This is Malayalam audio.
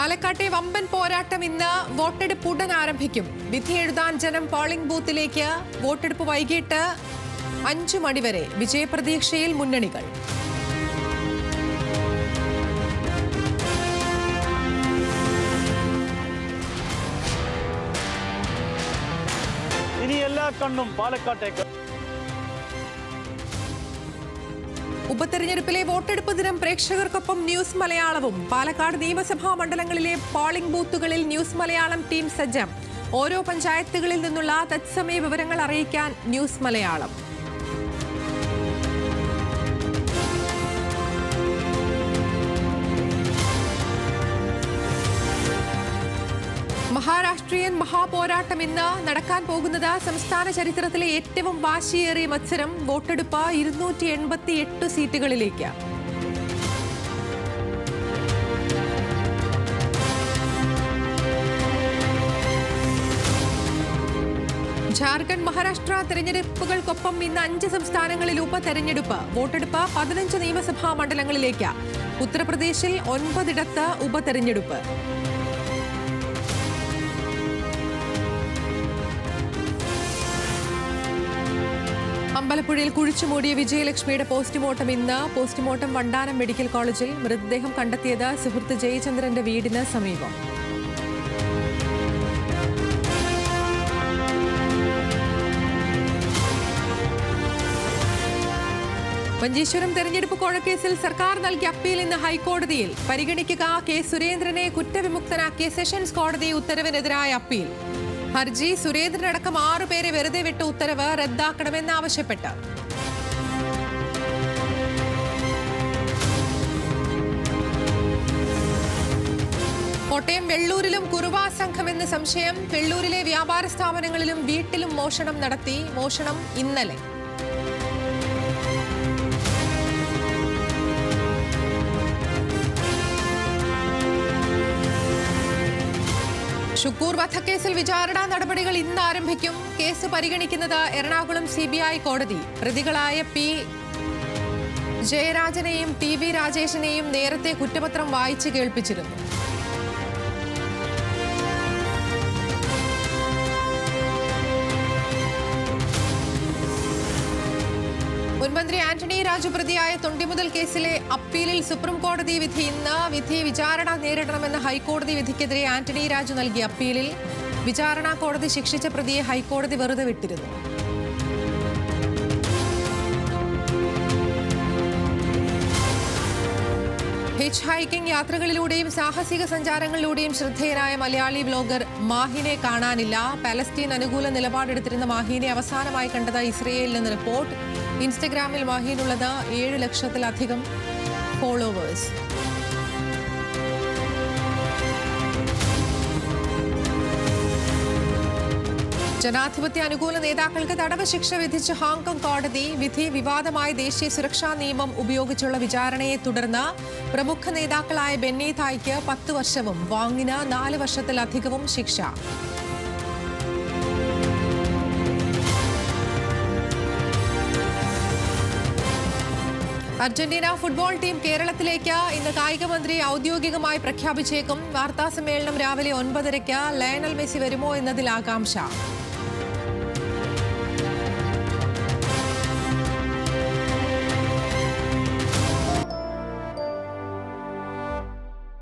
പാലക്കാട്ടെ വമ്പൻ പോരാട്ടം ഇന്ന് വോട്ടെടുപ്പ് ഉടൻ ആരംഭിക്കും. വിധി എഴുതാൻ ജനം പോളിംഗ് ബൂത്തിലേക്ക്. വോട്ടെടുപ്പ് വൈകിട്ട് 5 മണിവരെ. വിജയപ്രതീക്ഷയിൽ മുന്നണികൾ. ഇനി എല്ലാ കണ്ണും പാലക്കാട്ടേക്ക്. ഉപതെരഞ്ഞെടുപ്പിലെ വോട്ടെടുപ്പ് ദിനം പ്രേക്ഷകർക്കൊപ്പം ന്യൂസ് മലയാളവും. പാലക്കാട് നിയമസഭാ മണ്ഡലങ്ങളിലെ പോളിംഗ് ബൂത്തുകളിൽ ന്യൂസ് മലയാളം ടീം സജ്ജം. ഓരോ പഞ്ചായത്തുകളിൽ നിന്നുള്ള തത്സമയ വിവരങ്ങൾ അറിയിക്കാൻ ന്യൂസ് മലയാളം. മഹാരാഷ്ട്രീയൻ മഹാപോരാട്ടം ഇന്ന് നടക്കാൻ പോകുന്നത്. സംസ്ഥാന ചരിത്രത്തിലെ ഏറ്റവും വാശിയേറിയ മത്സരം. വോട്ടെടുപ്പ് 288 സീറ്റുകളിലേക്ക്. ജാർഖണ്ഡ് മഹാരാഷ്ട്ര തെരഞ്ഞെടുപ്പുകൾക്കൊപ്പം ഇന്ന് 5 സംസ്ഥാനങ്ങളിൽ ഉപതെരഞ്ഞെടുപ്പ്. വോട്ടെടുപ്പ് 15 നിയമസഭാ മണ്ഡലങ്ങളിലേക്ക്. ഉത്തർപ്രദേശിൽ 9 ഉപതെരഞ്ഞെടുപ്പ്. അമ്പലപ്പുഴയിൽ കുഴിച്ചുമൂടിയ വിജയലക്ഷ്മിയുടെ പോസ്റ്റ്മോർട്ടം ഇന്ന്. പോസ്റ്റ്മോർട്ടം വണ്ടാനം മെഡിക്കൽ കോളേജിൽ. മൃതദേഹം കണ്ടെത്തിയത് സുഹൃത്ത് ജയചന്ദ്രന്റെ വീടിന് സമീപം. മഞ്ചേശ്വരം തെരഞ്ഞെടുപ്പ് കോഴക്കേസിൽ സർക്കാർ നൽകിയ അപ്പീൽ ഇന്ന് ഹൈക്കോടതിയിൽ. പരിഗണിക്കുക. കെ സുരേന്ദ്രനെ കുറ്റവിമുക്തനാക്കിയ സെഷൻസ് കോടതി ഉത്തരവിനെതിരായ അപ്പീൽ. ഹർജി സുരേന്ദ്രനടക്കം 6 പേരെ വെറുതെ വിട്ട ഉത്തരവ് റദ്ദാക്കണമെന്നാവശ്യപ്പെട്ട്. കോട്ടയം വെള്ളൂരിലും കുറുവാ സംഘമെന്ന് സംശയം. വെള്ളൂരിലെ വ്യാപാര സ്ഥാപനങ്ങളിലും വീട്ടിലും മോഷണം നടത്തി. മോഷണം ഇന്നലെ. ഷുക്കൂർ വധക്കേസിൽ വിചാരണ നടപടികൾ ഇന്ന് ആരംഭിക്കും. കേസ് പരിഗണിക്കുന്നത് എറണാകുളം CBI കോടതി. പ്രതികളായ P. ജയരാജനെയും TV രാജേഷിനെയും നേരത്തെ കുറ്റപത്രം വായിച്ച് കേൾപ്പിച്ചിരുന്നു. മുൻമന്ത്രി ആന്റണി രാജു പ്രതിയായ തൊണ്ടിമുതൽ കേസിലെ അപ്പീലിൽ സുപ്രീം കോടതി വിധി ഇന്ന്. വിധി വിചാരണ നേരിടണമെന്ന ഹൈക്കോടതി വിധിക്കെതിരെ ആന്റണി രാജു നൽകിയ അപ്പീലിൽ വിചാരണ കോടതി ശിക്ഷിച്ച പ്രതിയെ ഹൈക്കോടതി വെറുതെ വിട്ടിരുന്നു. ഹിച്ച് ഹൈക്കിംഗ് യാത്രകളിലൂടെയും സാഹസിക സഞ്ചാരങ്ങളിലൂടെയും ശ്രദ്ധേയനായ മലയാളി വ്ലോഗർ മാഹിനെ കാണാനില്ല. പാലസ്തീൻ അനുകൂല നിലപാടെടുത്തിരുന്ന മാഹിനെ അവസാനമായി കണ്ടത് ഇസ്രയേലിൽ നിന്ന് റിപ്പോർട്ട്. ഇൻസ്റ്റഗ്രാമിൽ മാഹിനുള്ളത് 7 ലക്ഷത്തിലധികം ഫോളോവേഴ്സ്. ജനാധിപത്യ അനുകൂല നേതാക്കൾക്ക് തടവ് ശിക്ഷ വിധിച്ച് ഹോങ്കോങ് കോടതി. വിധി വിവാദമായ ദേശീയ സുരക്ഷാ നിയമം ഉപയോഗിച്ചുള്ള വിചാരണയെ തുടർന്ന് പ്രമുഖ നേതാക്കളായ ബെന്നി തായ്ക്ക് 10 വർഷവും വാങ്ങിന് 4 വർഷത്തിലധികവും ശിക്ഷ. അർജന്റീന ഫുട്ബോൾ ടീം കേരളത്തിലേക്ക്. ഇന്ന് കായിക മന്ത്രി ഔദ്യോഗികമായി പ്രഖ്യാപിച്ചേക്കും. വാർത്താസമ്മേളനം രാവിലെ 9:30. ലയണൽ മെസ്സി വരുമോ എന്നതിൽ ആകാംക്ഷ.